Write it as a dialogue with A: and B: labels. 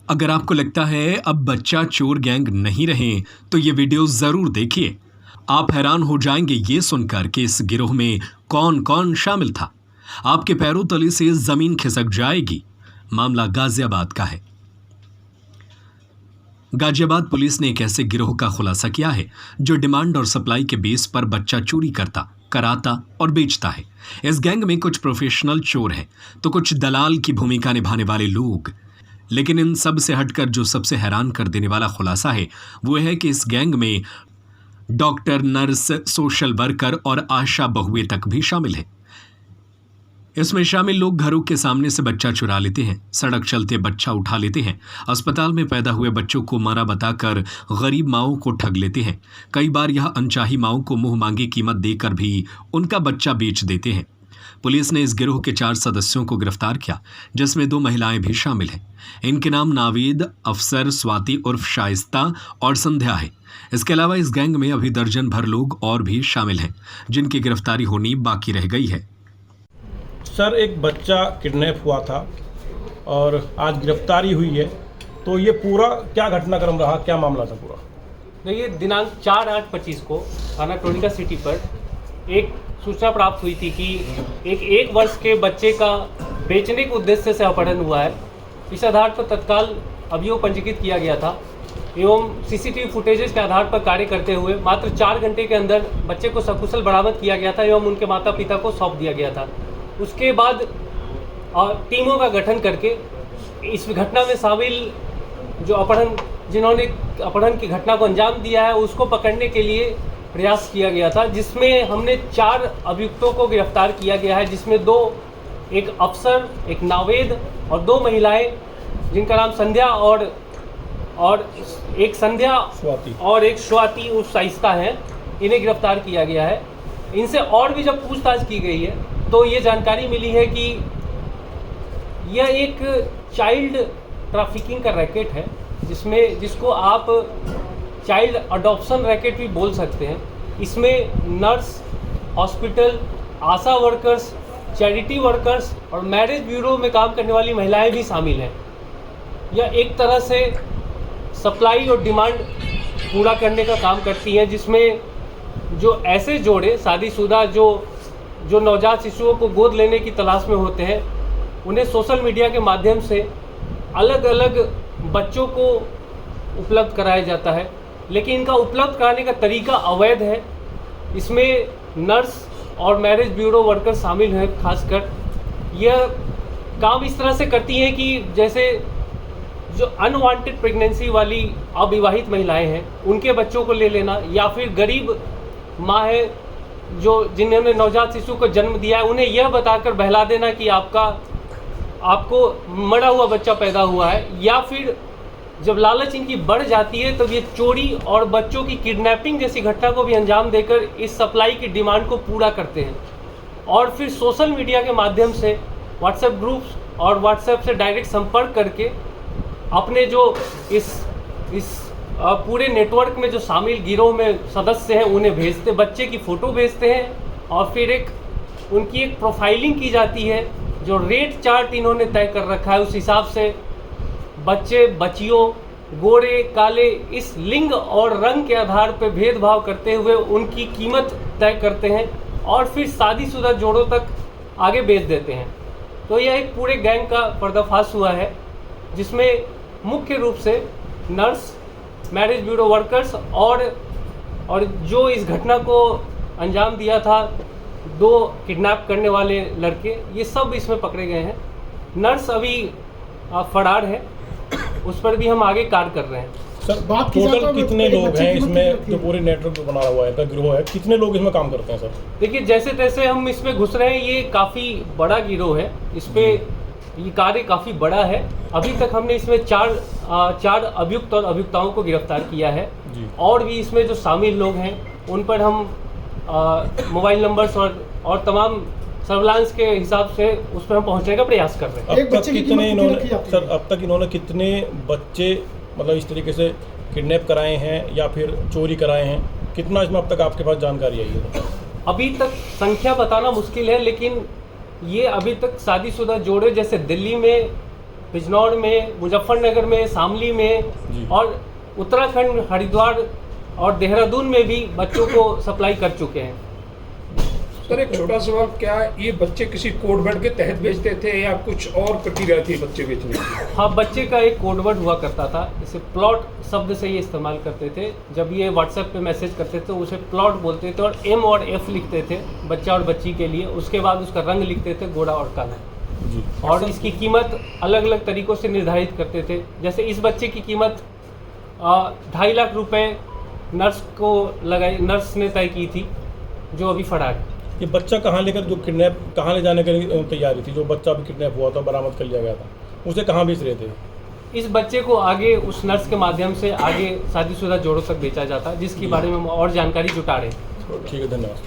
A: अगर आपको लगता है अब बच्चा चोर गैंग नहीं रहे तो ये वीडियो जरूर देखिए। आप हैरान हो जाएंगे ये सुनकर कि इस गिरोह में कौन कौन शामिल था। आपके पैरों तले से जमीन खिसक जाएगी। मामला गाजियाबाद का है। गाजियाबाद पुलिस ने एक ऐसे गिरोह का खुलासा किया है जो डिमांड और सप्लाई के बेस पर बच्चा चोरी करता, कराता और बेचता है। इस गैंग में कुछ प्रोफेशनल चोर हैं तो कुछ दलाल की भूमिका निभाने वाले लोग। लेकिन इन सब से हटकर जो सबसे हैरान कर देने वाला खुलासा है वो है कि इस गैंग में डॉक्टर, नर्स, सोशल वर्कर और आशा बहुए तक भी शामिल है। इसमें शामिल लोग घरों के सामने से बच्चा चुरा लेते हैं, सड़क चलते बच्चा उठा लेते हैं, अस्पताल में पैदा हुए बच्चों को मरा बताकर गरीब माओं को ठग लेते हैं। कई बार यह अनचाही माओं को मुंह मांगी कीमत देकर भी उनका बच्चा बेच देते हैं। पुलिस ने इस गिरोह के 4 सदस्यों को गिरफ्तार किया, जिसमें 2 महिलाएं भी शामिल हैं। इनके नाम नावेद, अफसर, स्वाति उर्फ शाइस्ता और संध्या है। इसके अलावा इस गैंग में अभी दर्जन भर लोग और भी शामिल हैं, जिनकी गिरफ्तारी होनी बाकी रह गई है।
B: सर, एक बच्चा किडनैप हुआ था और आज गिरफ्तारी हुई है, तो ये पूरा क्या घटनाक्रम रहा, क्या मामला था पूरा?
C: देखिए, दिनांक 4/8/25 को थाना टोलिका सिटी पर एक सूचना प्राप्त हुई थी कि एक वर्ष के बच्चे का बेचने के उद्देश्य से अपहरण हुआ है। इस आधार पर तत्काल अभियोग पंजीकृत किया गया था एवं सीसीटीवी फुटेजेस के आधार पर कार्य करते हुए मात्र 4 घंटे के अंदर बच्चे को सकुशल बरामद किया गया था एवं उनके माता पिता को सौंप दिया गया था। उसके बाद टीमों का गठन करके इस घटना में शामिल जो जिन्होंने अपहरण की घटना को अंजाम दिया है उसको पकड़ने के लिए प्रयास किया गया था, जिसमें हमने 4 अभियुक्तों को गिरफ्तार किया गया है, जिसमें एक अफसर, एक नावेद और 2 महिलाएं जिनका नाम संध्या और एक संध्या और एक स्वाति उर्फ शाइस्ता है। इन्हें गिरफ्तार किया गया है। इनसे और भी जब पूछताछ की गई है तो ये जानकारी मिली है कि यह एक चाइल्ड ट्रैफिकिंग का रैकेट है, जिसको आप चाइल्ड अडॉप्शन रैकेट भी बोल सकते हैं। इसमें नर्स, हॉस्पिटल, आशा वर्कर्स, चैरिटी वर्कर्स और मैरिज ब्यूरो में काम करने वाली महिलाएं भी शामिल हैं। यह एक तरह से सप्लाई और डिमांड पूरा करने का काम करती हैं, जिसमें जो ऐसे जोड़े शादीशुदा जो नवजात शिशुओं को गोद लेने की तलाश में होते हैं, उन्हें सोशल मीडिया के माध्यम से अलग अलग बच्चों को उपलब्ध कराया जाता है। लेकिन इनका उपलब्ध कराने का तरीका अवैध है। इसमें नर्स और मैरिज ब्यूरो वर्कर शामिल हैं। खासकर यह काम इस तरह से करती हैं कि जैसे जो अनवांटेड प्रेगनेंसी वाली अविवाहित महिलाएं हैं उनके बच्चों को ले लेना, या फिर गरीब माँ है जिन्होंने नवजात शिशु को जन्म दिया है, उन्हें यह बताकर बहला देना कि आपको मरा हुआ बच्चा पैदा हुआ है। या फिर जब लालच इनकी बढ़ जाती है तो ये चोरी और बच्चों की किडनैपिंग जैसी घटना को भी अंजाम देकर इस सप्लाई की डिमांड को पूरा करते हैं। और फिर सोशल मीडिया के माध्यम से व्हाट्सएप ग्रुप्स और व्हाट्सएप से डायरेक्ट संपर्क करके अपने जो इस पूरे नेटवर्क में जो शामिल गिरोह में सदस्य हैं उन्हें बच्चे की फ़ोटो भेजते हैं और फिर उनकी एक प्रोफाइलिंग की जाती है। जो रेट चार्ट इन्होंने तय कर रखा है उस हिसाब से बच्चे, बच्चियों, गोरे, काले, इस लिंग और रंग के आधार पर भेदभाव करते हुए उनकी कीमत तय करते हैं और फिर शादीशुदा जोड़ों तक आगे बेच देते हैं। तो यह एक पूरे गैंग का पर्दाफाश हुआ है, जिसमें मुख्य रूप से नर्स, मैरिज ब्यूरो वर्कर्स और जो इस घटना को अंजाम दिया था 2 किडनैप करने वाले लड़के, ये सब इसमें पकड़े गए हैं। नर्स अभी फरार है, उस पर भी हम आगे कार्य कर रहे हैं।
B: सर, टोटल कितने लोग हैं इसमें जो पूरे नेटवर्क जो बना हुआ है, का गिरोह है, कितने लोग इसमें काम करते हैं सर?
C: देखिए, जैसे तैसे हम इसमें घुस रहे हैं। ये काफ़ी बड़ा गिरोह है, इस पे ये कार्य काफ़ी बड़ा है। अभी तक हमने इसमें 4 अभियुक्त और अभियुक्ताओं को गिरफ्तार किया है और भी इसमें जो शामिल लोग हैं उन पर हम मोबाइल नंबर्स और तमाम सर्विलांस के हिसाब से उस पर हम पहुंचने का प्रयास कर रहे हैं।
B: अब तक इन्होंने कितने बच्चे मतलब इस तरीके से किडनैप कराए हैं या फिर चोरी कराए हैं, कितना इसमें अब तक आपके पास जानकारी आई है?
C: अभी तक संख्या बताना मुश्किल है, लेकिन ये अभी तक शादीशुदा जोड़े जैसे दिल्ली में बिजनौर में, मुजफ्फरनगर में, शामली
B: जी।
C: में और उत्तराखंड, हरिद्वार और देहरादून में भी बच्चों को सप्लाई कर चुके हैं।
D: सर एक छोटा सवाल, क्या ये बच्चे किसी कोड वर्ड के तहत बेचते थे या कुछ और प्रक्रिया थी बच्चे बेचने की?
C: हाँ, बच्चे का एक कोडवर्ड हुआ करता था, इसे प्लॉट शब्द से ये इस्तेमाल करते थे। जब ये व्हाट्सएप पे मैसेज करते थे उसे प्लॉट बोलते थे और M और F लिखते थे बच्चा और बच्ची के लिए। उसके बाद उसका रंग लिखते थे गोरा और काला,
B: जी।
C: और इसकी कीमत अलग अलग तरीक़ों से निर्धारित करते थे। जैसे इस बच्चे की कीमत 2.5 लाख रुपए नर्स ने तय की थी, जो अभी फरार है।
B: ये बच्चा कहाँ लेकर, जो किडनैप कहाँ ले जाने की तैयारी थी, जो बच्चा भी किडनैप हुआ था, बरामद कर लिया गया था, उसे कहाँ बेच रहे थे?
C: इस बच्चे को आगे उस नर्स के माध्यम से आगे शादीशुदा जोड़ों तक बेचा जाता, जिसके बारे में हम और जानकारी जुटा रहे हैं।
B: ठीक है, धन्यवाद।